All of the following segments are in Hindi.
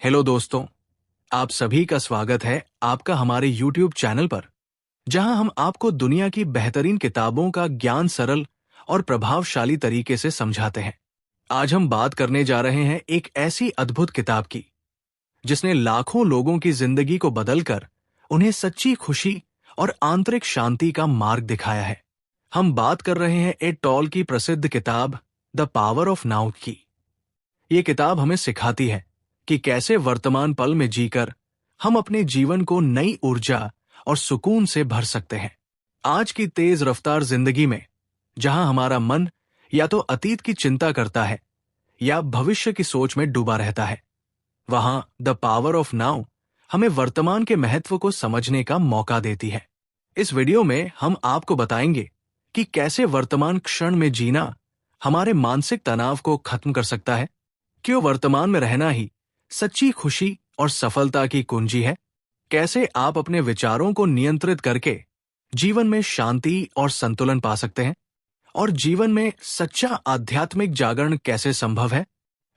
हेलो दोस्तों, आप सभी का स्वागत है आपका हमारे YouTube चैनल पर, जहां हम आपको दुनिया की बेहतरीन किताबों का ज्ञान सरल और प्रभावशाली तरीके से समझाते हैं। आज हम बात करने जा रहे हैं एक ऐसी अद्भुत किताब की, जिसने लाखों लोगों की जिंदगी को बदलकर उन्हें सच्ची खुशी और आंतरिक शांति का मार्ग दिखाया है। हम बात कर रहे हैं ए टॉल की प्रसिद्ध किताब द पावर ऑफ नाउ की। ये किताब हमें सिखाती है कि कैसे वर्तमान पल में जीकर हम अपने जीवन को नई ऊर्जा और सुकून से भर सकते हैं। आज की तेज रफ्तार जिंदगी में, जहां हमारा मन या तो अतीत की चिंता करता है या भविष्य की सोच में डूबा रहता है, वहां द पावर ऑफ नाउ हमें वर्तमान के महत्व को समझने का मौका देती है। इस वीडियो में हम आपको बताएंगे कि कैसे वर्तमान क्षण में जीना हमारे मानसिक तनाव को खत्म कर सकता है, क्यों वर्तमान में रहना ही सच्ची खुशी और सफलता की कुंजी है, कैसे आप अपने विचारों को नियंत्रित करके जीवन में शांति और संतुलन पा सकते हैं, और जीवन में सच्चा आध्यात्मिक जागरण कैसे संभव है।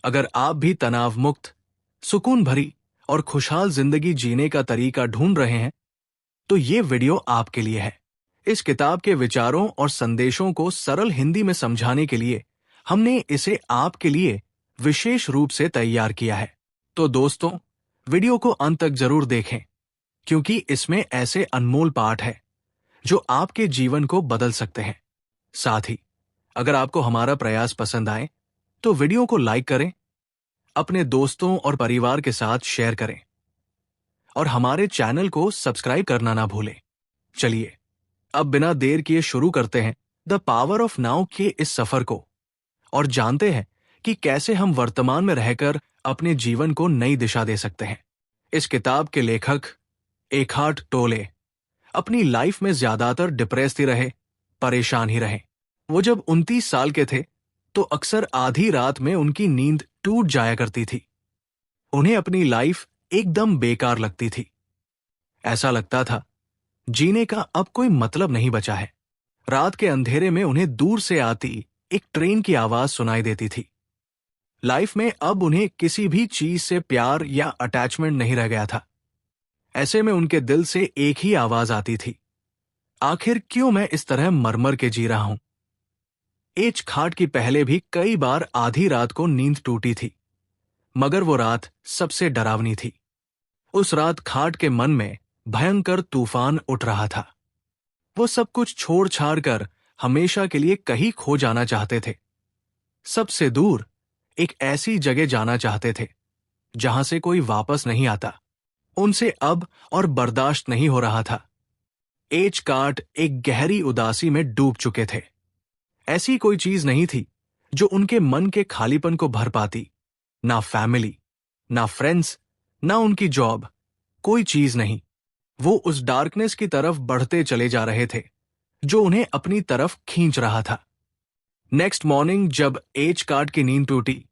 अगर आप भी तनाव मुक्त, सुकून भरी और खुशहाल जिंदगी जीने का तरीका ढूंढ रहे हैं, तो ये वीडियो आपके लिए है। इस किताब के विचारों और संदेशों को सरल हिंदी में समझाने के लिए हमने इसे आपके लिए विशेष रूप से तैयार किया है। तो दोस्तों, वीडियो को अंत तक जरूर देखें, क्योंकि इसमें ऐसे अनमोल पाठ है जो आपके जीवन को बदल सकते हैं। साथ ही अगर आपको हमारा प्रयास पसंद आए तो वीडियो को लाइक करें, अपने दोस्तों और परिवार के साथ शेयर करें और हमारे चैनल को सब्सक्राइब करना ना भूलें। चलिए अब बिना देर किए शुरू करते हैं द पावर ऑफ नाउ के इस सफर को और जानते हैं कि कैसे हम वर्तमान में रहकर अपने जीवन को नई दिशा दे सकते हैं। इस किताब के लेखक एखार्ट टोले अपनी लाइफ में ज्यादातर डिप्रेस ही रहे, परेशान ही रहे। वो जब 29 साल के थे तो अक्सर आधी रात में उनकी नींद टूट जाया करती थी। उन्हें अपनी लाइफ एकदम बेकार लगती थी। ऐसा लगता था जीने का अब कोई मतलब नहीं बचा है। रात के अंधेरे में उन्हें दूर से आती एक ट्रेन की आवाज सुनाई देती थी। लाइफ में अब उन्हें किसी भी चीज से प्यार या अटैचमेंट नहीं रह गया था। ऐसे में उनके दिल से एक ही आवाज आती थी, आखिर क्यों मैं इस तरह मर के जी रहा हूं। एच खाट की पहले भी कई बार आधी रात को नींद टूटी थी, मगर वो रात सबसे डरावनी थी। उस रात खाट के मन में भयंकर तूफान उठ रहा था। वो सब कुछ छोड़ छाड़ कर हमेशा के लिए कहीं खो जाना चाहते थे। सबसे दूर एक ऐसी जगह जाना चाहते थे जहां से कोई वापस नहीं आता। उनसे अब और बर्दाश्त नहीं हो रहा था। एच कार्ट एक गहरी उदासी में डूब चुके थे। ऐसी कोई चीज नहीं थी जो उनके मन के खालीपन को भर पाती। ना फैमिली, ना फ्रेंड्स, ना उनकी जॉब, कोई चीज नहीं। वो उस डार्कनेस की तरफ बढ़ते चले जा रहे थे जो उन्हें अपनी तरफ खींच रहा था। नेक्स्ट मॉर्निंग जब एच कार्ट की नींद टूटी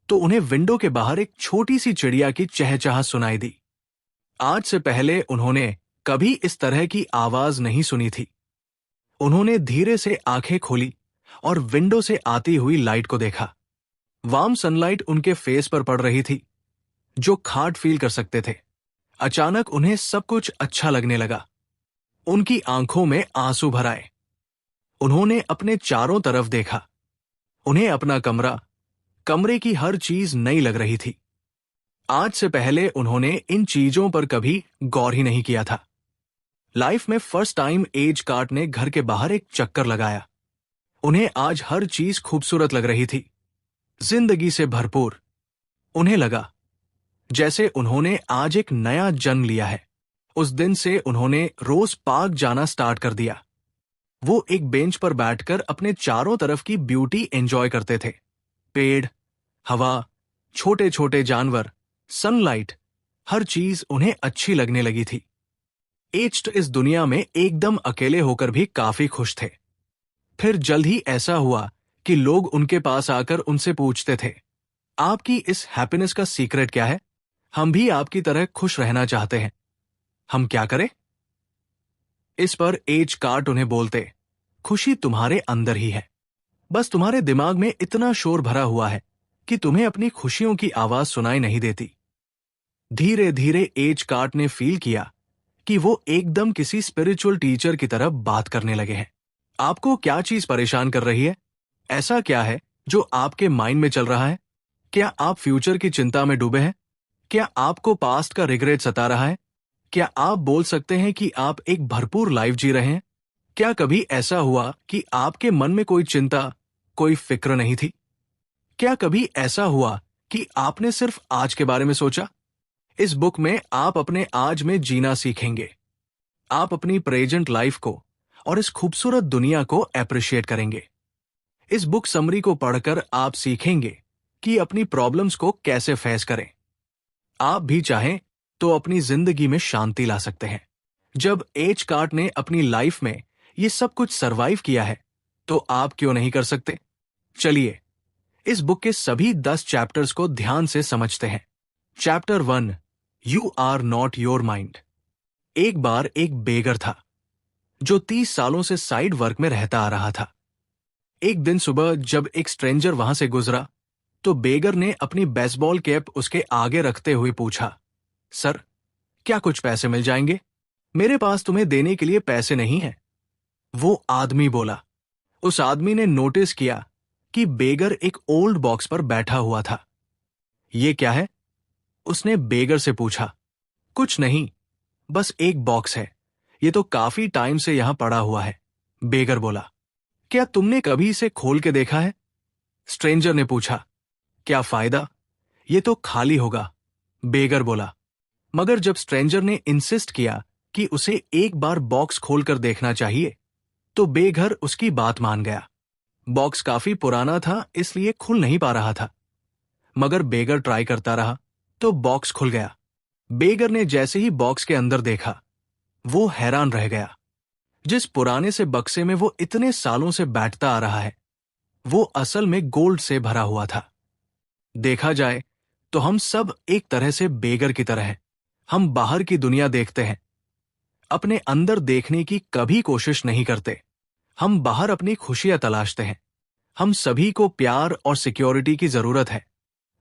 तो उन्हें विंडो के बाहर एक छोटी सी चिड़िया की चहचहा सुनाई दी। आज से पहले उन्होंने कभी इस तरह की आवाज नहीं सुनी थी। उन्होंने धीरे से आंखें खोली और विंडो से आती हुई लाइट को देखा। वार्म सनलाइट उनके फेस पर पड़ रही थी, जो खाट फील कर सकते थे। अचानक उन्हें सब कुछ अच्छा लगने लगा। उनकी आंखों में आंसू भर आए। उन्होंने अपने चारों तरफ देखा। उन्हें अपना कमरे की हर चीज नई लग रही थी। आज से पहले उन्होंने इन चीजों पर कभी गौर ही नहीं किया था। लाइफ में फर्स्ट टाइम एज कार्ट ने घर के बाहर एक चक्कर लगाया। उन्हें आज हर चीज खूबसूरत लग रही थी, जिंदगी से भरपूर। उन्हें लगा जैसे उन्होंने आज एक नया जन्म लिया है। उस दिन से उन्होंने रोज पार्क जाना स्टार्ट कर दिया। वो एक बेंच पर बैठकर अपने चारों तरफ की ब्यूटी एंजॉय करते थे। पेड़, हवा, छोटे छोटे जानवर, सनलाइट, हर चीज उन्हें अच्छी लगने लगी थी। एच इस दुनिया में एकदम अकेले होकर भी काफी खुश थे। फिर जल्द ही ऐसा हुआ कि लोग उनके पास आकर उनसे पूछते थे, आपकी इस हैप्पीनेस का सीक्रेट क्या है? हम भी आपकी तरह खुश रहना चाहते हैं, हम क्या करें? इस पर एच कार्ट उन्हें बोलते, खुशी तुम्हारे अंदर ही है, बस तुम्हारे दिमाग में इतना शोर भरा हुआ है कि तुम्हें अपनी खुशियों की आवाज सुनाई नहीं देती। धीरे धीरे एच कार्ट ने फील किया कि वो एकदम किसी स्पिरिचुअल टीचर की तरह बात करने लगे हैं। आपको क्या चीज परेशान कर रही है? ऐसा क्या है जो आपके माइंड में चल रहा है? क्या आप फ्यूचर की चिंता में डूबे हैं? क्या आपको पास्ट का रिग्रेट सता रहा है? क्या आप बोल सकते हैं कि आप एक भरपूर लाइफ जी रहे हैं? क्या कभी ऐसा हुआ कि आपके मन में कोई चिंता, कोई फिक्र नहीं थी? क्या कभी ऐसा हुआ कि आपने सिर्फ आज के बारे में सोचा? इस बुक में आप अपने आज में जीना सीखेंगे। आप अपनी प्रेजेंट लाइफ को और इस खूबसूरत दुनिया को अप्रिशिएट करेंगे। इस बुक समरी को पढ़कर आप सीखेंगे कि अपनी प्रॉब्लम्स को कैसे फेस करें। आप भी चाहें तो अपनी जिंदगी में शांति ला सकते हैं। जब एच कार्ट ने अपनी लाइफ में ये सब कुछ सरवाइव किया है, तो आप क्यों नहीं कर सकते? चलिए इस बुक के सभी 10 चैप्टर्स को ध्यान से समझते हैं। Chapter 1, you are not your mind. एक बार एक बेगर था जो 30 सालों से साइड वर्क में रहता आ रहा था। एक दिन सुबह जब एक स्ट्रेंजर वहां से गुजरा तो बेगर ने अपनी बेसबॉल कैप उसके आगे रखते हुए पूछा, सर, क्या कुछ पैसे मिल जाएंगे? मेरे पास तुम्हें देने के लिए पैसे नहीं है। वो आदमी बोला। उस आदमी ने नोटिस किया कि बेगर एक ओल्ड बॉक्स पर बैठा हुआ था। ये क्या है? उसने बेगर से पूछा। कुछ नहीं, बस एक बॉक्स है। ये तो काफी टाइम से यहां पड़ा हुआ है, बेगर बोला। क्या तुमने कभी इसे खोल के देखा है? स्ट्रेंजर ने पूछा। क्या फायदा? ये तो खाली होगा, बेगर बोला। मगर जब स्ट्रेंजर ने इंसिस्ट किया कि उसे एक बार बॉक्स खोलकर देखना चाहिए, तो बेघर उसकी बात मान गया। बॉक्स काफी पुराना था, इसलिए खुल नहीं पा रहा था। मगर बेगर ट्राई करता रहा तो बॉक्स खुल गया। बेगर ने जैसे ही बॉक्स के अंदर देखा, वो हैरान रह गया। जिस पुराने से बक्से में वो इतने सालों से बैठता आ रहा है, वो असल में गोल्ड से भरा हुआ था। देखा जाए तो हम सब एक तरह से बेगर की तरह हैं। हम बाहर की दुनिया देखते हैं, अपने अंदर देखने की कभी कोशिश नहीं करते। हम बाहर अपनी खुशियां तलाशते हैं। हम सभी को प्यार और सिक्योरिटी की जरूरत है,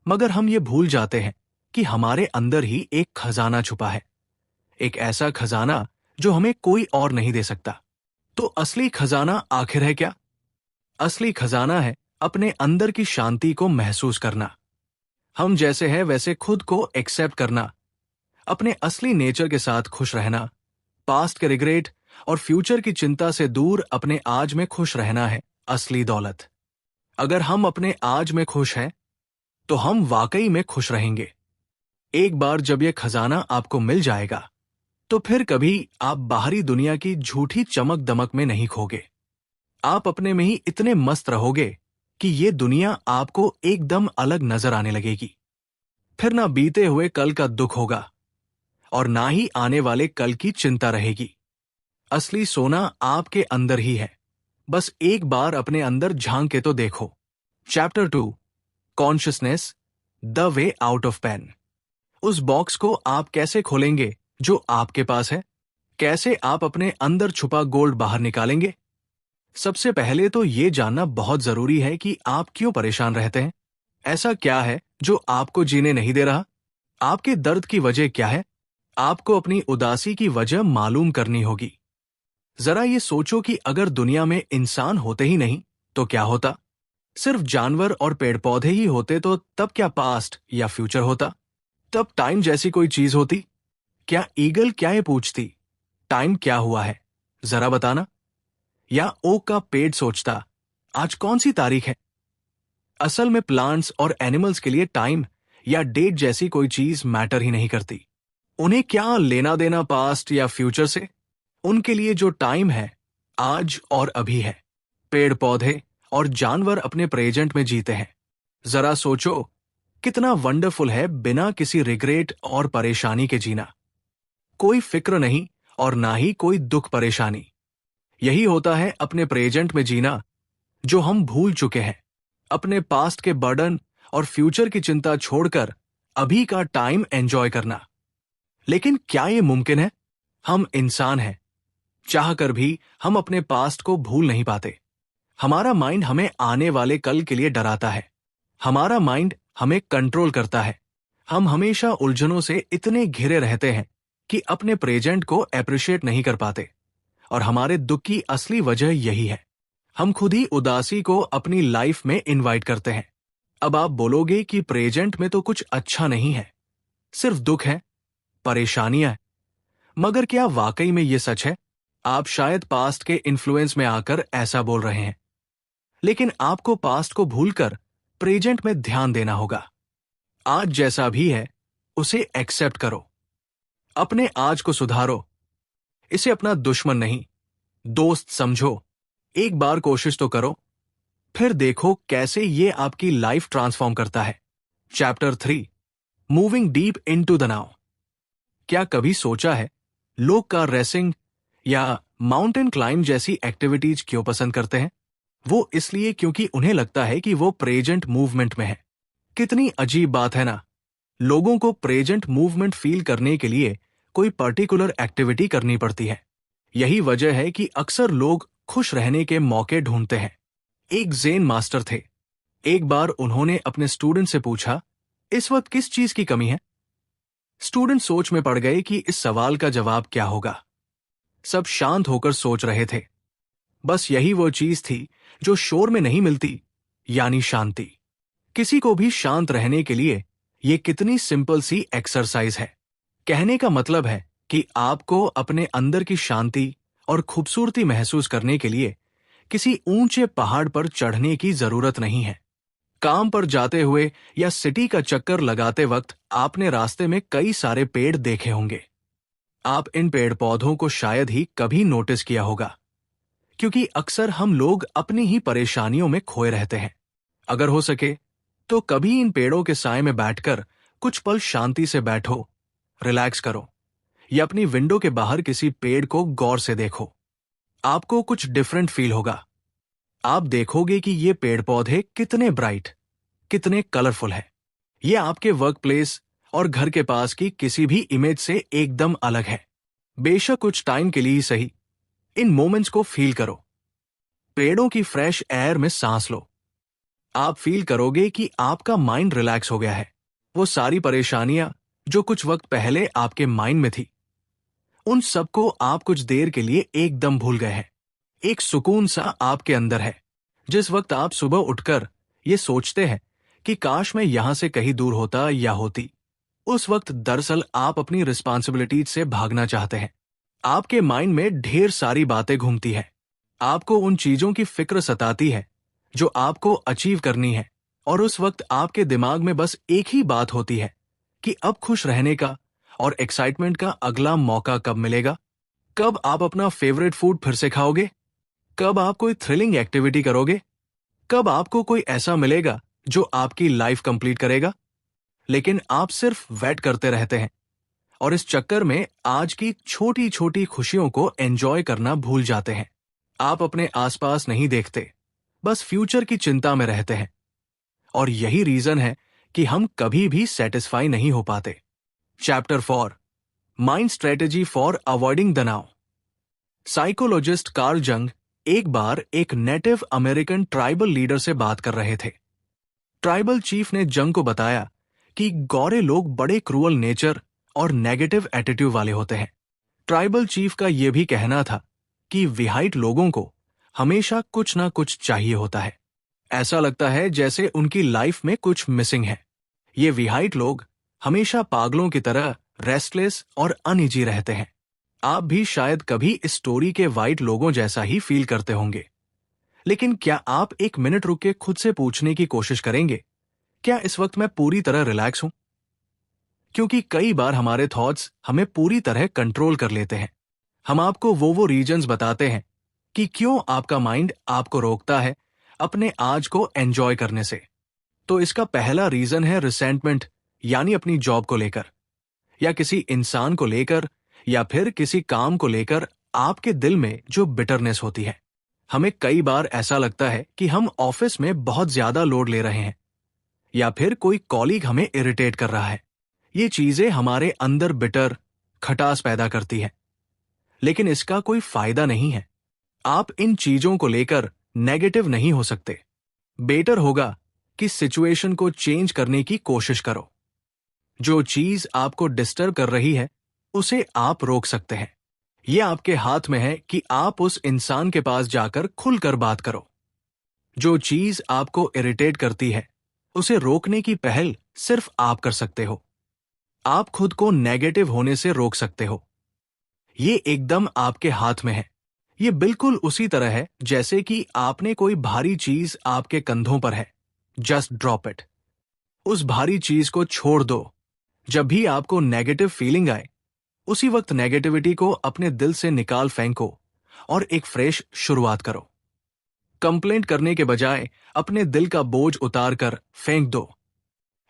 मगर हम ये भूल जाते हैं कि हमारे अंदर ही एक खजाना छुपा है। एक ऐसा खजाना जो हमें कोई और नहीं दे सकता। तो असली खजाना आखिर है क्या? असली खजाना है अपने अंदर की शांति को महसूस करना। हम जैसे हैं वैसे खुद को एक्सेप्ट करना, अपने असली नेचर के साथ खुश रहना, पास्ट के रिग्रेट और फ्यूचर की चिंता से दूर अपने आज में खुश रहना है असली दौलत। अगर हम अपने आज में खुश हैं, तो हम वाकई में खुश रहेंगे। एक बार जब यह खजाना आपको मिल जाएगा, तो फिर कभी आप बाहरी दुनिया की झूठी चमक दमक में नहीं खोगे। आप अपने में ही इतने मस्त रहोगे कि ये दुनिया आपको एकदम अलग नजर आने लगेगी। फिर ना बीते हुए कल का दुख होगा और ना ही आने वाले कल की चिंता रहेगी। असली सोना आपके अंदर ही है। बस एक बार अपने अंदर झांक के तो देखो। Chapter 2, consciousness, the way out of pain. उस बॉक्स को आप कैसे खोलेंगे जो आपके पास है? कैसे आप अपने अंदर छुपा गोल्ड बाहर निकालेंगे? सबसे पहले तो ये जानना बहुत जरूरी है कि आप क्यों परेशान रहते हैं। ऐसा क्या है जो आपको जीने नहीं दे रहा? आपके दर्द की वजह क्या है? आपको अपनी उदासी की वजह मालूम करनी होगी। जरा ये सोचो कि अगर दुनिया में इंसान होते ही नहीं तो क्या होता? सिर्फ जानवर और पेड़ पौधे ही होते तो तब क्या पास्ट या फ्यूचर होता? तब टाइम जैसी कोई चीज होती? क्या ईगल क्या ये पूछती, टाइम क्या हुआ है, जरा बताना? या ओक का पेड़ सोचता, आज कौन सी तारीख है? असल में प्लांट्स और एनिमल्स के लिए टाइम या डेट जैसी कोई चीज मैटर ही नहीं करती। उन्हें क्या लेना देना पास्ट या फ्यूचर से? उनके लिए जो टाइम है आज और अभी है। पेड़ पौधे और जानवर अपने प्रेजेंट में जीते हैं। जरा सोचो कितना वंडरफुल है बिना किसी रिग्रेट और परेशानी के जीना। कोई फिक्र नहीं और ना ही कोई दुख परेशानी। यही होता है अपने प्रेजेंट में जीना, जो हम भूल चुके हैं। अपने पास्ट के बर्डन और फ्यूचर की चिंता छोड़कर अभी का टाइम एंजॉय करना। लेकिन क्या ये मुमकिन है? हम इंसान हैं, चाहकर भी हम अपने पास्ट को भूल नहीं पाते। हमारा माइंड हमें आने वाले कल के लिए डराता है। हमारा माइंड हमें कंट्रोल करता है, हम हमेशा उलझनों से इतने घिरे रहते हैं कि अपने प्रेजेंट को अप्रिशिएट नहीं कर पाते, और हमारे दुख की असली वजह यही है। हम खुद ही उदासी को अपनी लाइफ में इनवाइट करते हैं। अब आप बोलोगे कि प्रेजेंट में तो कुछ अच्छा नहीं है, सिर्फ दुख है, परेशानियां हैं। मगर क्या वाकई में ये सच है? आप शायद पास्ट के इन्फ्लुएंस में आकर ऐसा बोल रहे हैं, लेकिन आपको पास्ट को भूलकर प्रेजेंट में ध्यान देना होगा। आज जैसा भी है उसे एक्सेप्ट करो, अपने आज को सुधारो। इसे अपना दुश्मन नहीं, दोस्त समझो। एक बार कोशिश तो करो, फिर देखो कैसे ये आपकी लाइफ ट्रांसफॉर्म करता है। Chapter 3, moving deep into the now. क्या कभी सोचा है लोग कार रेसिंग या माउंटेन क्लाइंब जैसी एक्टिविटीज क्यों पसंद करते हैं? वो इसलिए क्योंकि उन्हें लगता है कि वो प्रेजेंट मूवमेंट में है। कितनी अजीब बात है ना। लोगों को प्रेजेंट मूवमेंट फील करने के लिए कोई पर्टिकुलर एक्टिविटी करनी पड़ती है। यही वजह है कि अक्सर लोग खुश रहने के मौके ढूंढते हैं। एक ज़ेन मास्टर थे। एक बार उन्होंने अपने स्टूडेंट से पूछा, इस वक्त किस चीज की कमी है? स्टूडेंट सोच में पड़ गए कि इस सवाल का जवाब क्या होगा। सब शांत होकर सोच रहे थे। बस यही वो चीज थी जो शोर में नहीं मिलती, यानी शांति। किसी को भी शांत रहने के लिए ये कितनी सिंपल सी एक्सरसाइज है। कहने का मतलब है कि आपको अपने अंदर की शांति और खूबसूरती महसूस करने के लिए किसी ऊंचे पहाड़ पर चढ़ने की जरूरत नहीं है। काम पर जाते हुए या सिटी का चक्कर लगाते वक्त आपने रास्ते में कई सारे पेड़ देखे होंगे। आप इन पेड़ पौधों को शायद ही कभी नोटिस किया होगा, क्योंकि अक्सर हम लोग अपनी ही परेशानियों में खोए रहते हैं। अगर हो सके तो कभी इन पेड़ों के साए में बैठकर कुछ पल शांति से बैठो, रिलैक्स करो, या अपनी विंडो के बाहर किसी पेड़ को गौर से देखो। आपको कुछ डिफरेंट फील होगा। आप देखोगे कि ये पेड़ पौधे कितने ब्राइट, कितने कलरफुल है। ये आपके वर्क प्लेस और घर के पास की किसी भी इमेज से एकदम अलग है। बेशक कुछ टाइम के लिए ही सही, इन मोमेंट्स को फील करो। पेड़ों की फ्रेश एयर में सांस लो। आप फील करोगे कि आपका माइंड रिलैक्स हो गया है। वो सारी परेशानियां जो कुछ वक्त पहले आपके माइंड में थी, उन सबको आप कुछ देर के लिए एकदम भूल गए हैं। एक सुकून सा आपके अंदर है। जिस वक्त आप सुबह उठकर ये सोचते हैं कि काश मैं यहां से कहीं दूर होता या होती, उस वक्त दरअसल आप अपनी रिस्पॉन्सिबिलिटीज से भागना चाहते हैं। आपके माइंड में ढेर सारी बातें घूमती है। आपको उन चीजों की फिक्र सताती है जो आपको अचीव करनी है, और उस वक्त आपके दिमाग में बस एक ही बात होती है कि अब खुश रहने का और एक्साइटमेंट का अगला मौका कब मिलेगा। कब आप अपना फेवरेट फूड फिर से खाओगे? कब आप कोई थ्रिलिंग एक्टिविटी करोगे? कब आपको कोई ऐसा मिलेगा जो आपकी लाइफ कंप्लीट करेगा? लेकिन आप सिर्फ वेट करते रहते हैं, और इस चक्कर में आज की छोटी छोटी खुशियों को एंजॉय करना भूल जाते हैं। आप अपने आसपास नहीं देखते, बस फ्यूचर की चिंता में रहते हैं। और यही रीजन है कि हम कभी भी सेटिस्फाई नहीं हो पाते। Chapter 4, mind strategy for avoiding the now. Psychologist Karl जंग एक बार एक नेटिव अमेरिकन ट्राइबल लीडर से बात कर रहे थे। ट्राइबल चीफ ने जंग को बताया कि गोरे लोग बड़े क्रूअल नेचर और नेगेटिव एटीट्यूड वाले होते हैं। ट्राइबल चीफ का यह भी कहना था कि विहाइट लोगों को हमेशा कुछ ना कुछ चाहिए होता है। ऐसा लगता है जैसे उनकी लाइफ में कुछ मिसिंग है। ये विहाइट लोग हमेशा पागलों की तरह रेस्टलेस और अनईजी रहते हैं। आप भी शायद कभी इस स्टोरी के वाइट लोगों जैसा ही फील करते होंगे। लेकिन क्या आप एक मिनट रुक के खुद से पूछने की कोशिश करेंगे, क्या इस वक्त मैं पूरी तरह रिलैक्स हूं? क्योंकि कई बार हमारे थॉट्स हमें पूरी तरह कंट्रोल कर लेते हैं। हम आपको वो रीजंस बताते हैं कि क्यों आपका माइंड आपको रोकता है अपने आज को एंजॉय करने से। तो इसका पहला रीजन है रिसेंटमेंट, यानी अपनी जॉब को लेकर, या किसी इंसान को लेकर, या फिर किसी काम को लेकर आपके दिल में जो बिटरनेस होती है। हमें कई बार ऐसा लगता है कि हम ऑफिस में बहुत ज्यादा लोड ले रहे हैं, या फिर कोई कॉलीग हमें इरिटेट कर रहा है। ये चीजें हमारे अंदर बिटर खटास पैदा करती है, लेकिन इसका कोई फायदा नहीं है। आप इन चीजों को लेकर नेगेटिव नहीं हो सकते। बेटर होगा कि सिचुएशन को चेंज करने की कोशिश करो। जो चीज आपको डिस्टर्ब कर रही है उसे आप रोक सकते हैं। ये आपके हाथ में है कि आप उस इंसान के पास जाकर खुलकर बात करो। जो चीज आपको इरिटेट करती है उसे रोकने की पहल सिर्फ आप कर सकते हो। आप खुद को नेगेटिव होने से रोक सकते हो। ये एकदम आपके हाथ में है। ये बिल्कुल उसी तरह है जैसे कि आपने कोई भारी चीज आपके कंधों पर है। Just drop it. उस भारी चीज को छोड़ दो। जब भी आपको नेगेटिव फीलिंग आए उसी वक्त नेगेटिविटी को अपने दिल से निकाल फेंको और एक फ्रेश शुरुआत करो। कंप्लेंट करने के बजाय अपने दिल का बोझ उतार कर फेंक दो।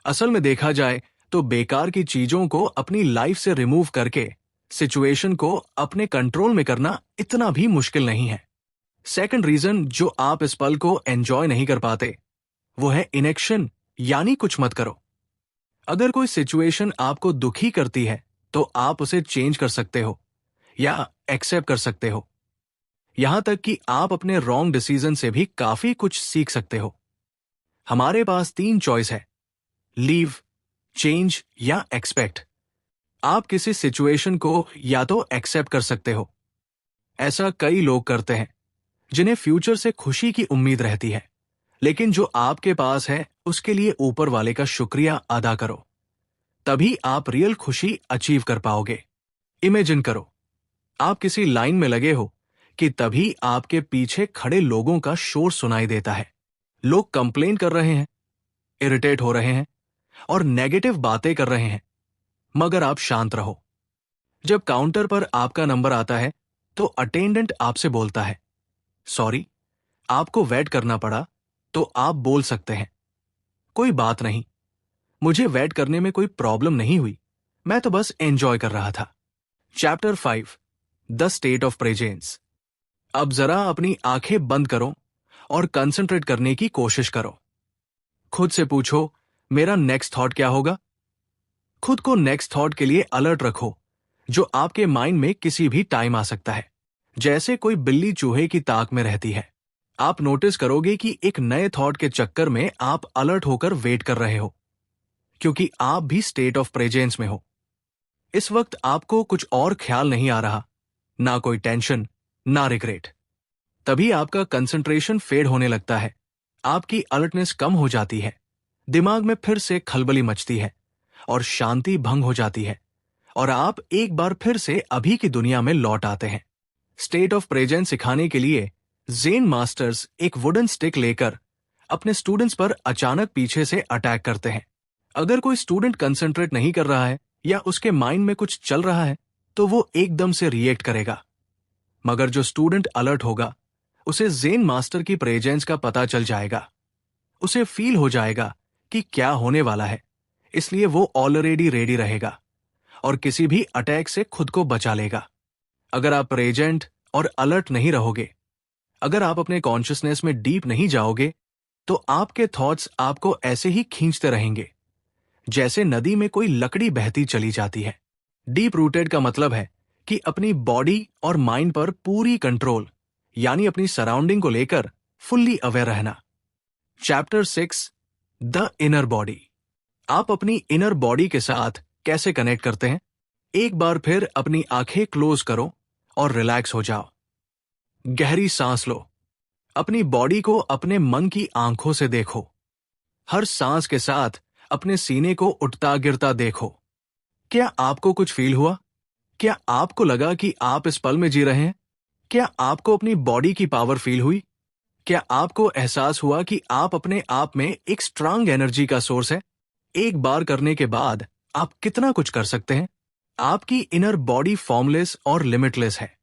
असल में देखा जाए तो बेकार की चीजों को अपनी लाइफ से रिमूव करके सिचुएशन को अपने कंट्रोल में करना इतना भी मुश्किल नहीं है। सेकंड रीजन जो आप इस पल को एंजॉय नहीं कर पाते वो है इनएक्शन, यानी कुछ मत करो। अगर कोई सिचुएशन आपको दुखी करती है तो आप उसे चेंज कर सकते हो या एक्सेप्ट कर सकते हो। यहां तक कि आप अपने रॉन्ग डिसीजन से भी काफी कुछ सीख सकते हो। हमारे पास 3 चॉइस है, लीव, चेंज या एक्सपेक्ट। आप किसी सिचुएशन को या तो एक्सेप्ट कर सकते हो। ऐसा कई लोग करते हैं जिन्हें फ्यूचर से खुशी की उम्मीद रहती है, लेकिन जो आपके पास है उसके लिए ऊपर वाले का शुक्रिया अदा करो। तभी आप रियल खुशी अचीव कर पाओगे। इमेजिन करो आप किसी लाइन में लगे हो कि तभी आपके पीछे खड़े लोगों का शोर सुनाई देता है। लोग कंप्लेन कर रहे हैं, इरिटेट हो रहे हैं और नेगेटिव बातें कर रहे हैं, मगर आप शांत रहो। जब काउंटर पर आपका नंबर आता है तो अटेंडेंट आपसे बोलता है, सॉरी आपको वेट करना पड़ा, तो आप बोल सकते हैं, कोई बात नहीं, मुझे वेट करने में कोई प्रॉब्लम नहीं हुई, मैं तो बस एंजॉय कर रहा था। Chapter 5 the state of presence. अब जरा अपनी आंखें बंद करो और कंसंट्रेट करने की कोशिश करो। खुद से पूछो, मेरा नेक्स्ट थॉट क्या होगा? खुद को नेक्स्ट थॉट के लिए अलर्ट रखो, जो आपके माइंड में किसी भी टाइम आ सकता है। जैसे कोई बिल्ली चूहे की ताक में रहती है। आप नोटिस करोगे कि एक नए थॉट के चक्कर में आप अलर्ट होकर वेट कर रहे हो, क्योंकि आप भी स्टेट ऑफ प्रेजेंस में हो। इस वक्त आपको कुछ और ख्याल नहीं आ रहा, ना कोई टेंशन, ना रिग्रेट। तभी आपका कंसंट्रेशन फेड होने लगता है, आपकी अलर्टनेस कम हो जाती है, दिमाग में फिर से खलबली मचती है और शांति भंग हो जाती है, और आप एक बार फिर से अभी की दुनिया में लौट आते हैं। स्टेट ऑफ प्रेजेंस सिखाने के लिए ज़ेन मास्टर्स एक वुडन स्टिक लेकर अपने स्टूडेंट्स पर अचानक पीछे से अटैक करते हैं। अगर कोई स्टूडेंट कंसंट्रेट नहीं कर रहा है या उसके माइंड में कुछ चल रहा है तो वो एकदम से रिएक्ट करेगा, मगर जो स्टूडेंट अलर्ट होगा उसे ज़ेन मास्टर की प्रेजेंस का पता चल जाएगा। उसे फील हो जाएगा कि क्या होने वाला है, इसलिए वो ऑलरेडी रेडी रहेगा और किसी भी अटैक से खुद को बचा लेगा। अगर आप प्रेजेंट और अलर्ट नहीं रहोगे, अगर आप अपने कॉन्शियसनेस में डीप नहीं जाओगे, तो आपके थॉट्स आपको ऐसे ही खींचते रहेंगे जैसे नदी में कोई लकड़ी बहती चली जाती है। डीप रूटेड का मतलब है कि अपनी बॉडी और माइंड पर पूरी कंट्रोल, यानी अपनी सराउंडिंग को लेकर फुल्ली अवेयर रहना। Chapter 6 the inner body. आप अपनी इनर बॉडी के साथ कैसे कनेक्ट करते हैं? एक बार फिर अपनी आंखें क्लोज करो और रिलैक्स हो जाओ। गहरी सांस लो। अपनी बॉडी को अपने मन की आंखों से देखो। हर सांस के साथ अपने सीने को उठता गिरता देखो। क्या आपको कुछ फील हुआ? क्या आपको लगा कि आप इस पल में जी रहे हैं? क्या आपको अपनी बॉडी की पावर फील हुई? क्या आपको एहसास हुआ कि आप अपने आप में एक स्ट्रांग एनर्जी का सोर्स है? एक बार करने के बाद आप कितना कुछ कर सकते हैं। आपकी इनर बॉडी फॉर्मलेस और लिमिटलेस है,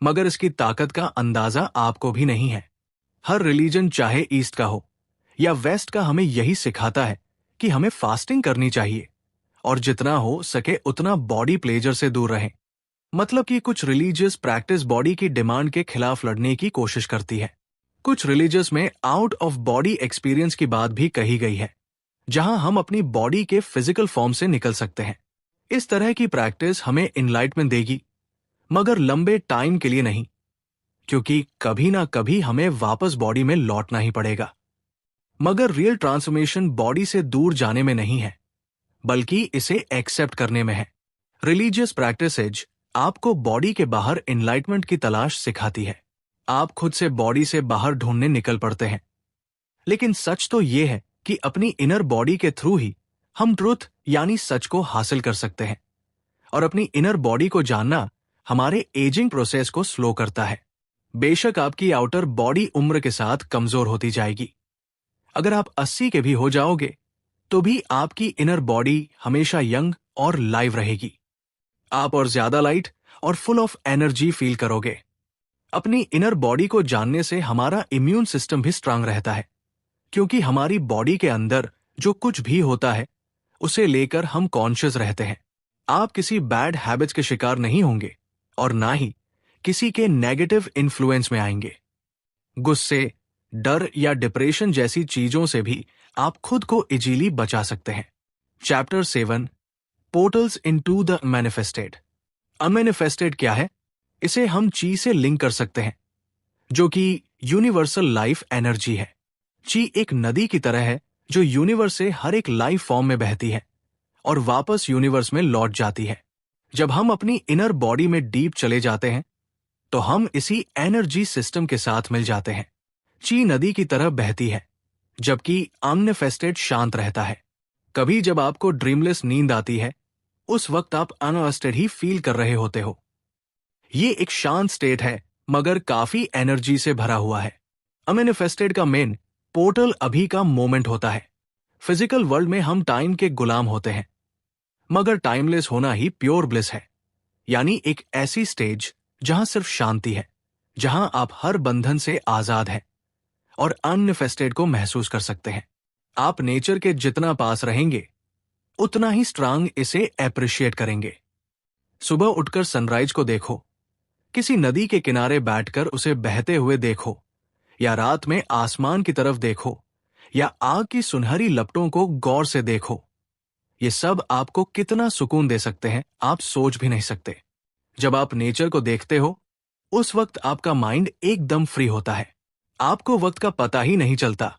मगर इसकी ताकत का अंदाजा आपको भी नहीं है। हर रिलीजन, चाहे ईस्ट का हो या वेस्ट का, हमें यही सिखाता है कि हमें फास्टिंग करनी चाहिए और जितना हो सके उतना बॉडी प्लेजर से दूर रहें। मतलब कि कुछ रिलीजियस प्रैक्टिस बॉडी की डिमांड के खिलाफ लड़ने की कोशिश करती है। कुछ रिलीजियस में आउट ऑफ बॉडी एक्सपीरियंस की बात भी कही गई है, जहां हम अपनी बॉडी के फिजिकल फॉर्म से निकल सकते हैं। इस तरह की प्रैक्टिस हमें इनलाइटमेंट देगी, मगर लंबे टाइम के लिए नहीं, क्योंकि कभी ना कभी हमें वापस बॉडी में लौटना ही पड़ेगा। मगर रियल ट्रांसफॉर्मेशन बॉडी से दूर जाने में नहीं है, बल्कि इसे एक्सेप्ट करने में है। रिलीजियस प्रैक्टिसेज आपको बॉडी के बाहर एनलाइटमेंट की तलाश सिखाती है। आप खुद से बॉडी से बाहर ढूंढने निकल पड़ते हैं। लेकिन सच तो यह है कि अपनी इनर बॉडी के थ्रू ही हम ट्रुथ यानी सच को हासिल कर सकते हैं। और अपनी इनर बॉडी को जानना हमारे एजिंग प्रोसेस को स्लो करता है। बेशक आपकी आउटर बॉडी उम्र के साथ कमजोर होती जाएगी। अगर आप 80 के भी हो जाओगे तो भी आपकी इनर बॉडी हमेशा यंग और लाइव रहेगी। आप और ज्यादा लाइट और फुल ऑफ एनर्जी फील करोगे। अपनी इनर बॉडी को जानने से हमारा इम्यून सिस्टम भी स्ट्रांग रहता है, क्योंकि हमारी बॉडी के अंदर जो कुछ भी होता है उसे लेकर हम कॉन्शियस रहते हैं। आप किसी बैड हैबिट्स के शिकार नहीं होंगे और ना ही किसी के नेगेटिव इन्फ्लुएंस में आएंगे। गुस्से, डर या डिप्रेशन जैसी चीजों से भी आप खुद को इजीली बचा सकते हैं। Chapter 7 portals into the manifested. Unmanifested क्या है? इसे हम ची से लिंक कर सकते हैं, जो कि यूनिवर्सल लाइफ एनर्जी है। ची एक नदी की तरह है जो यूनिवर्स से हर एक लाइफ फॉर्म में बहती है और वापस यूनिवर्स में लौट जाती है। जब हम अपनी इनर बॉडी में डीप चले जाते हैं तो हम इसी एनर्जी सिस्टम के साथ मिल जाते हैं। ची नदी की तरह बहती है, जबकि अनमैनिफेस्टेड शांत रहता है। कभी जब आपको ड्रीमलेस नींद आती है, उस वक्त आप अनअरेस्टेड ही फील कर रहे होते हो। ये एक शांत स्टेट है, मगर काफी एनर्जी से भरा हुआ है। अनमैनिफेस्टेड का मेन पोर्टल अभी का मोमेंट होता है। फिजिकल वर्ल्ड में हम टाइम के गुलाम होते हैं, मगर टाइमलेस होना ही प्योर ब्लिस है, यानी एक ऐसी स्टेज जहां सिर्फ शांति है, जहां आप हर बंधन से आजाद हैं और अनमैनिफेस्टेड को महसूस कर सकते हैं। आप नेचर के जितना पास रहेंगे उतना ही स्ट्रांग इसे एप्रिशिएट करेंगे। सुबह उठकर सनराइज को देखो, किसी नदी के किनारे बैठकर उसे बहते हुए देखो, या रात में आसमान की तरफ देखो, या आग की सुनहरी लपटों को गौर से देखो। ये सब आपको कितना सुकून दे सकते हैं आप सोच भी नहीं सकते। जब आप नेचर को देखते हो उस वक्त आपका माइंड एकदम फ्री होता है। आपको वक्त का पता ही नहीं चलता।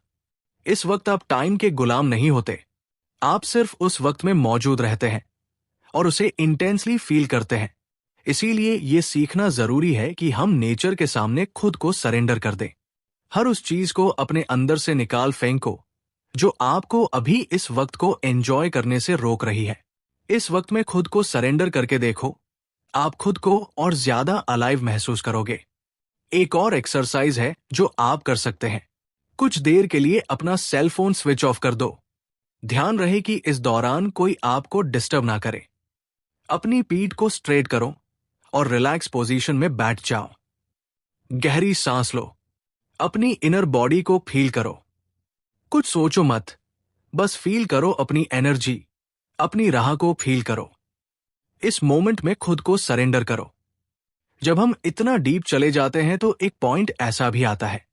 इस वक्त आप टाइम के गुलाम नहीं होते। आप सिर्फ उस वक्त में मौजूद रहते हैं और उसे इंटेंसली फील करते हैं। इसीलिए ये सीखना जरूरी है कि हम नेचर के सामने खुद को सरेंडर कर दें। हर उस चीज को अपने अंदर से निकाल फेंको जो आपको अभी इस वक्त को एंजॉय करने से रोक रही है। इस वक्त में खुद को सरेंडर करके देखो, आप खुद को और ज्यादा अलाइव महसूस करोगे। एक और एक्सरसाइज है जो आप कर सकते हैं। कुछ देर के लिए अपना सेल फोन स्विच ऑफ कर दो। ध्यान रहे कि इस दौरान कोई आपको डिस्टर्ब ना करे। अपनी पीठ को स्ट्रेट करो और रिलैक्स पोजीशन में बैठ जाओ। गहरी सांस लो। अपनी इनर बॉडी को फील करो। कुछ सोचो मत, बस फील करो अपनी एनर्जी, अपनी राह को फील करो। इस मोमेंट में खुद को सरेंडर करो। जब हम इतना डीप चले जाते हैं तो एक पॉइंट ऐसा भी आता है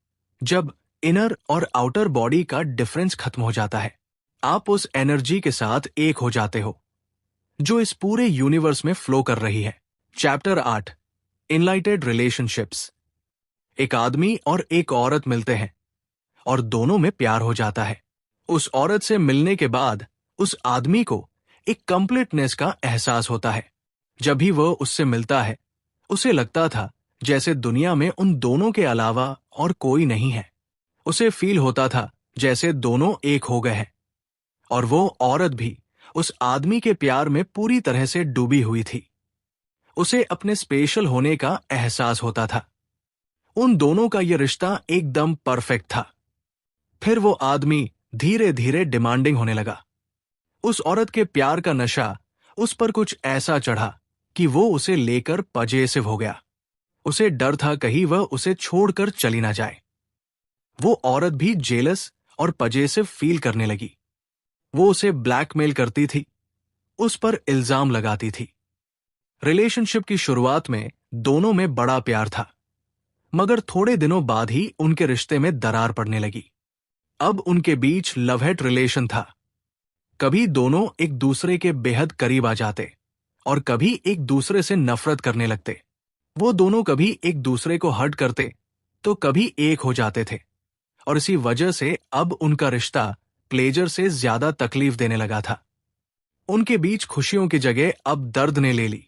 जब इनर और आउटर बॉडी का डिफरेंस खत्म हो जाता है। आप उस एनर्जी के साथ एक हो जाते हो जो इस पूरे यूनिवर्स में फ्लो कर रही है। Chapter 8 एनलाइटेड relationships. एक आदमी और एक औरत मिलते हैं और दोनों में प्यार हो जाता है। उस औरत से मिलने के बाद उस आदमी को एक कंप्लीटनेस का एहसास होता है। जब भी वह उससे मिलता है उसे लगता था जैसे दुनिया में उन दोनों के अलावा और कोई नहीं है। उसे फील होता था जैसे दोनों एक हो गए हैं और वो औरत भी उस आदमी के प्यार में पूरी तरह से डूबी हुई थी। उसे अपने स्पेशल होने का एहसास होता था। उन दोनों का यह रिश्ता एकदम परफेक्ट था। फिर वो आदमी धीरे धीरे डिमांडिंग होने लगा। उस औरत के प्यार का नशा उस पर कुछ ऐसा चढ़ा कि वो उसे लेकर पजेसिव हो गया। उसे डर था कहीं वह उसे छोड़कर चली ना जाए। वो औरत भी जेलस और पजेसिव फील करने लगी। वो उसे ब्लैकमेल करती थी, उस पर इल्जाम लगाती थी। रिलेशनशिप की शुरुआत में दोनों में बड़ा प्यार था, मगर थोड़े दिनों बाद ही उनके रिश्ते में दरार पड़ने लगी। अब उनके बीच लव हेट रिलेशन था। कभी दोनों एक दूसरे के बेहद करीब आ जाते और कभी एक दूसरे से नफरत करने लगते। वो दोनों कभी एक दूसरे को हर्ट करते तो कभी एक हो जाते थे और इसी वजह से अब उनका रिश्ता प्लेजर से ज्यादा तकलीफ देने लगा था। उनके बीच खुशियों की जगह अब दर्द ने ले ली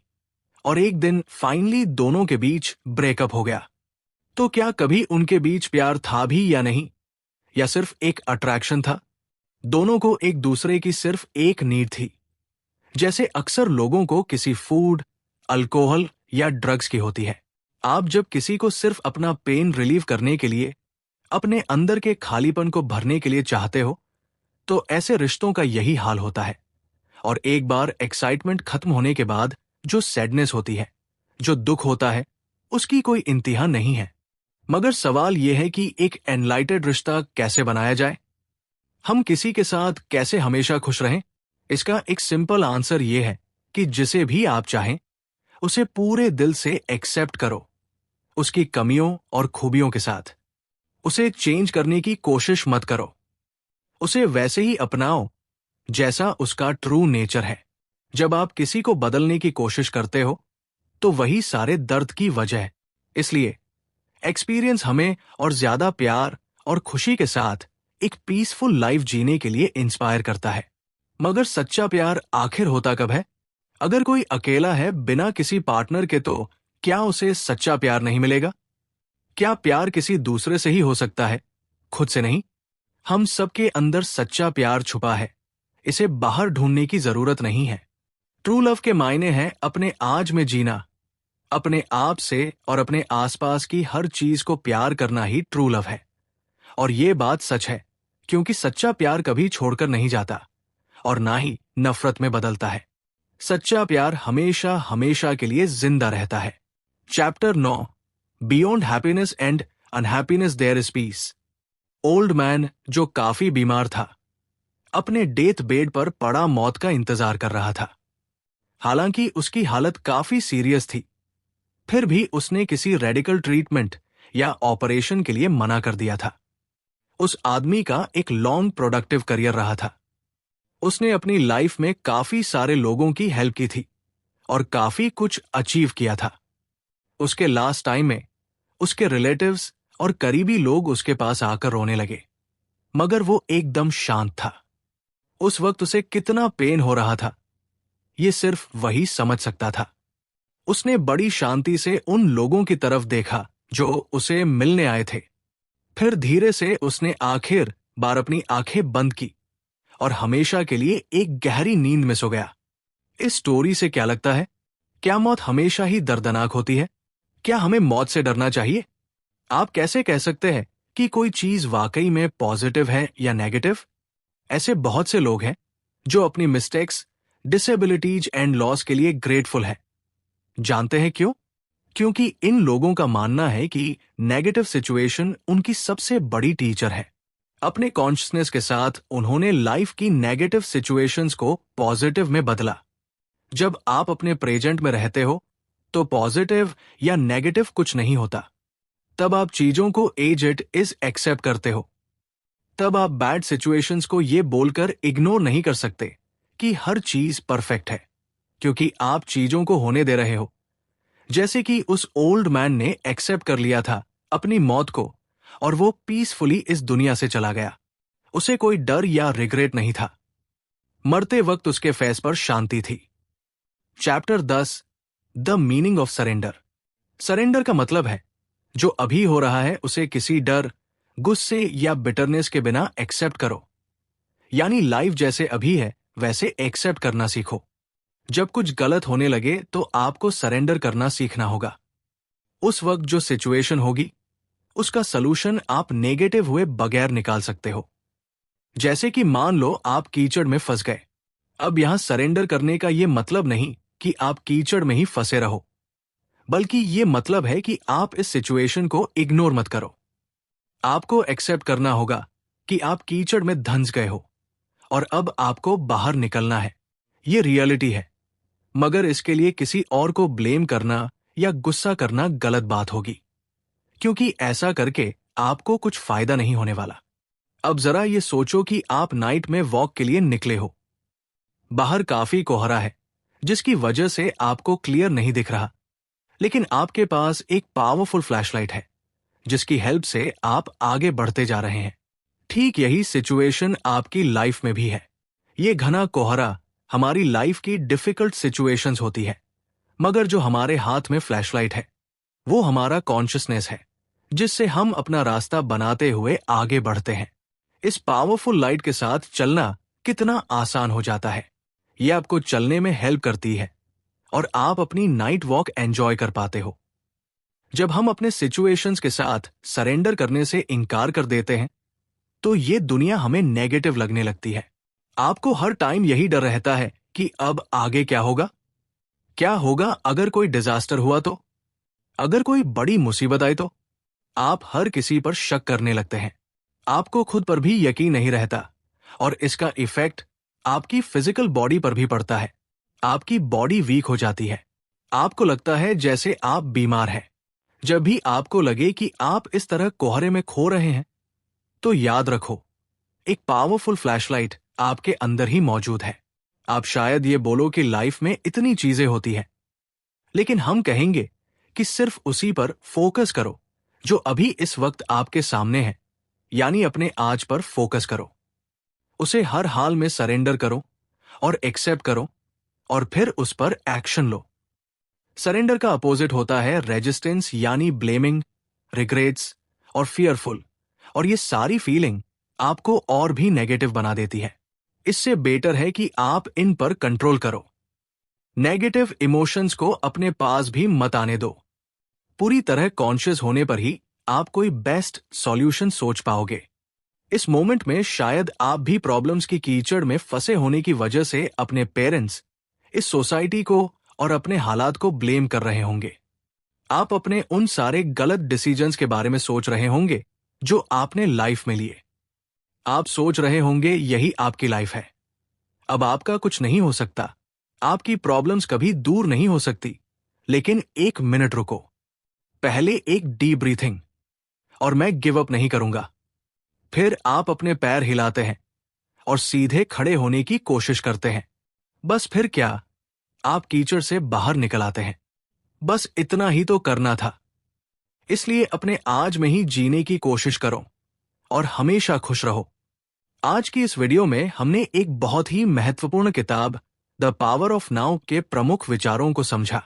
और एक दिन फाइनली दोनों के बीच ब्रेकअप हो गया। तो क्या कभी उनके बीच प्यार था भी या नहीं, या सिर्फ एक अट्रैक्शन था? दोनों को एक दूसरे की सिर्फ एक नीड थी, जैसे अक्सर लोगों को किसी फूड, अल्कोहल या ड्रग्स की होती है। आप जब किसी को सिर्फ अपना पेन रिलीव करने के लिए, अपने अंदर के खालीपन को भरने के लिए चाहते हो, तो ऐसे रिश्तों का यही हाल होता है। और एक बार एक्साइटमेंट खत्म होने के बाद जो सैडनेस होती है, जो दुख होता है, उसकी कोई इंतहा नहीं है। मगर सवाल यह है कि एक एनलाइटेड रिश्ता कैसे बनाया जाए? हम किसी के साथ कैसे हमेशा खुश रहें? इसका एक सिंपल आंसर यह है कि जिसे भी आप चाहें, उसे पूरे दिल से एक्सेप्ट करो, उसकी कमियों और खूबियों के साथ। उसे चेंज करने की कोशिश मत करो। उसे वैसे ही अपनाओ जैसा उसका ट्रू नेचर है। जब आप किसी को बदलने की कोशिश करते हो, तो वही सारे दर्द की वजह है। इसलिए एक्सपीरियंस हमें और ज्यादा प्यार और खुशी के साथ एक पीसफुल लाइफ जीने के लिए इंस्पायर करता है। मगर सच्चा प्यार आखिर होता कब है? अगर कोई अकेला है बिना किसी पार्टनर के, तो क्या उसे सच्चा प्यार नहीं मिलेगा? क्या प्यार किसी दूसरे से ही हो सकता है, खुद से नहीं? हम सबके अंदर सच्चा प्यार छुपा है, इसे बाहर ढूंढने की जरूरत नहीं है। ट्रू लव के मायने हैं अपने आज में जीना, अपने आप से और अपने आसपास की हर चीज को प्यार करना ही ट्रू लव है। और ये बात सच है, क्योंकि सच्चा प्यार कभी छोड़कर नहीं जाता और ना ही नफरत में बदलता है। सच्चा प्यार हमेशा हमेशा के लिए जिंदा रहता है। Chapter 9, beyond happiness and unhappiness there is peace. Old man, जो काफी बीमार था, अपने डेथ बेड पर पड़ा मौत का इंतजार कर रहा था। हालांकि उसकी हालत काफी सीरियस थी, फिर भी उसने किसी रेडिकल ट्रीटमेंट या ऑपरेशन के लिए मना कर दिया था। उस आदमी का एक लॉन्ग प्रोडक्टिव करियर रहा था। उसने अपनी लाइफ में काफी सारे लोगों की हेल्प की थी और काफी कुछ अचीव किया था। उसके लास्ट टाइम में उसके रिलेटिव्स और करीबी लोग उसके पास आकर रोने लगे, मगर वो एकदम शांत था। उस वक्त उसे कितना पेन हो रहा था, ये सिर्फ वही समझ सकता था। उसने बड़ी शांति से उन लोगों की तरफ देखा जो उसे मिलने आए थे। फिर धीरे से उसने आखिर बार अपनी आंखें बंद की और हमेशा के लिए एक गहरी नींद में सो गया। इस स्टोरी से क्या लगता है? क्या मौत हमेशा ही दर्दनाक होती है? क्या हमें मौत से डरना चाहिए? आप कैसे कह सकते हैं कि कोई चीज वाकई में पॉजिटिव है या नेगेटिव? ऐसे बहुत से लोग हैं जो अपनी मिस्टेक्स, डिसेबिलिटीज एंड लॉस के लिए ग्रेटफुल हैं। जानते हैं क्यों? क्योंकि इन लोगों का मानना है कि नेगेटिव सिचुएशन उनकी सबसे बड़ी टीचर है। अपने कॉन्शियसनेस के साथ उन्होंने लाइफ की नेगेटिव सिचुएशंस को पॉजिटिव में बदला। जब आप अपने प्रेजेंट में रहते हो, तो पॉजिटिव या नेगेटिव कुछ नहीं होता। तब आप चीजों को एज इट इज एक्सेप्ट करते हो। तब आप बैड सिचुएशंस को ये बोलकर इग्नोर नहीं कर सकते कि हर चीज परफेक्ट है, क्योंकि आप चीजों को होने दे रहे हो। जैसे कि उस ओल्ड मैन ने एक्सेप्ट कर लिया था अपनी मौत को और वो पीसफुली इस दुनिया से चला गया। उसे कोई डर या रिग्रेट नहीं था। मरते वक्त उसके फेस पर शांति थी। Chapter 10, the meaning of surrender. Surrender का मतलब है जो अभी हो रहा है उसे किसी डर, गुस्से या बिटरनेस के बिना एक्सेप्ट करो। यानी लाइफ जैसे अभी है वैसे एक्सेप्ट करना सीखो। जब कुछ गलत होने लगे तो आपको सरेंडर करना सीखना होगा। उस वक्त जो सिचुएशन होगी उसका सलूशन आप नेगेटिव हुए बगैर निकाल सकते हो। जैसे कि मान लो आप कीचड़ में फंस गए। अब यहां सरेंडर करने का यह मतलब नहीं कि आप कीचड़ में ही फंसे रहो, बल्कि ये मतलब है कि आप इस सिचुएशन को इग्नोर मत करो। आपको एक्सेप्ट करना होगा कि आप कीचड़ में धंस गए हो और अब आपको बाहर निकलना है। ये रियलिटी है, मगर इसके लिए किसी और को ब्लेम करना या गुस्सा करना गलत बात होगी, क्योंकि ऐसा करके आपको कुछ फायदा नहीं होने वाला। अब जरा ये सोचो कि आप नाइट में वॉक के लिए निकले हो। बाहर काफी कोहरा है, जिसकी वजह से आपको क्लियर नहीं दिख रहा, लेकिन आपके पास एक पावरफुल फ्लैशलाइट है जिसकी हेल्प से आप आगे बढ़ते जा रहे हैं। ठीक यही सिचुएशन आपकी लाइफ में भी है। ये घना कोहरा हमारी लाइफ की डिफिकल्ट सिचुएशंस होती है, मगर जो हमारे हाथ में फ्लैशलाइट है वो हमारा कॉन्शियसनेस है, जिससे हम अपना रास्ता बनाते हुए आगे बढ़ते हैं। इस पावरफुल लाइट के साथ चलना कितना आसान हो जाता है। ये आपको चलने में हेल्प करती है और आप अपनी नाइट वॉक एंजॉय कर पाते हो। जब हम अपने सिचुएशंस के साथ सरेंडर करने से इनकार कर देते हैं तो ये दुनिया हमें नेगेटिव लगने लगती है। आपको हर टाइम यही डर रहता है कि अब आगे क्या होगा। क्या होगा अगर कोई डिजास्टर हुआ तो, अगर कोई बड़ी मुसीबत आई तो। आप हर किसी पर शक करने लगते हैं, आपको खुद पर भी यकीन नहीं रहता और इसका इफेक्ट आपकी फिजिकल बॉडी पर भी पड़ता है। आपकी बॉडी वीक हो जाती है, आपको लगता है जैसे आप बीमार हैं। जब भी आपको लगे कि आप इस तरह कोहरे में खो रहे हैं तो याद रखो, एक पावरफुल फ्लैशलाइट आपके अंदर ही मौजूद है। आप शायद ये बोलो कि लाइफ में इतनी चीजें होती हैं, लेकिन हम कहेंगे कि सिर्फ उसी पर फोकस करो जो अभी इस वक्त आपके सामने है, यानी अपने आज पर फोकस करो। उसे हर हाल में सरेंडर करो और एक्सेप्ट करो और फिर उस पर एक्शन लो। सरेंडर का अपोजिट होता है रेजिस्टेंस, यानी ब्लेमिंग, रिग्रेट्स और फियरफुल, और ये सारी फीलिंग आपको और भी नेगेटिव बना देती है। इससे बेटर है कि आप इन पर कंट्रोल करो। नेगेटिव इमोशंस को अपने पास भी मत आने दो। पूरी तरह कॉन्शियस होने पर ही आप कोई बेस्ट सॉल्यूशन सोच पाओगे। इस मोमेंट में शायद आप भी प्रॉब्लम्स की कीचड़ में फंसे होने की वजह से अपने पेरेंट्स, इस सोसाइटी को और अपने हालात को ब्लेम कर रहे होंगे। आप अपने उन सारे गलत डिसीजंस के बारे में सोच रहे होंगे जो आपने लाइफ में लिए। आप सोच रहे होंगे यही आपकी लाइफ है, अब आपका कुछ नहीं हो सकता, आपकी प्रॉब्लम्स कभी दूर नहीं हो सकती। लेकिन एक मिनट रुको, पहले एक डीप ब्रीथिंग और मैं गिव अप नहीं करूंगा। फिर आप अपने पैर हिलाते हैं और सीधे खड़े होने की कोशिश करते हैं। बस फिर क्या, आप कीचड़ से बाहर निकल आते हैं। बस इतना ही तो करना था। इसलिए अपने आज में ही जीने की कोशिश करो और हमेशा खुश रहो। आज की इस वीडियो में हमने एक बहुत ही महत्वपूर्ण किताब द पावर ऑफ नाउ के प्रमुख विचारों को समझा।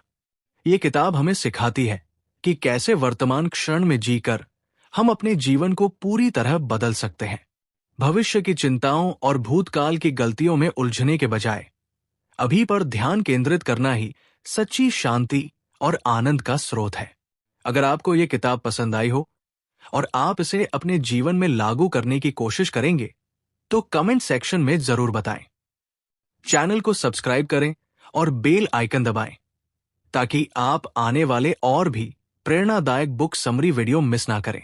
ये किताब हमें सिखाती है कि कैसे वर्तमान क्षण में जीकर हम अपने जीवन को पूरी तरह बदल सकते हैं। भविष्य की चिंताओं और भूतकाल की गलतियों में उलझने के बजाय अभी पर ध्यान केंद्रित करना ही सच्ची शांति और आनंद का स्रोत है। अगर आपको ये किताब पसंद आई हो और आप इसे अपने जीवन में लागू करने की कोशिश करेंगे तो कमेंट सेक्शन में जरूर बताएं। चैनल को सब्सक्राइब करें और बेल आइकन दबाएं ताकि आप आने वाले और भी प्रेरणादायक बुक समरी वीडियो मिस ना करें।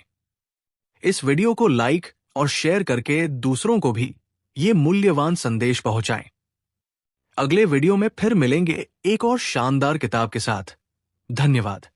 इस वीडियो को लाइक और शेयर करके दूसरों को भी ये मूल्यवान संदेश पहुंचाएं। अगले वीडियो में फिर मिलेंगे एक और शानदार किताब के साथ। धन्यवाद।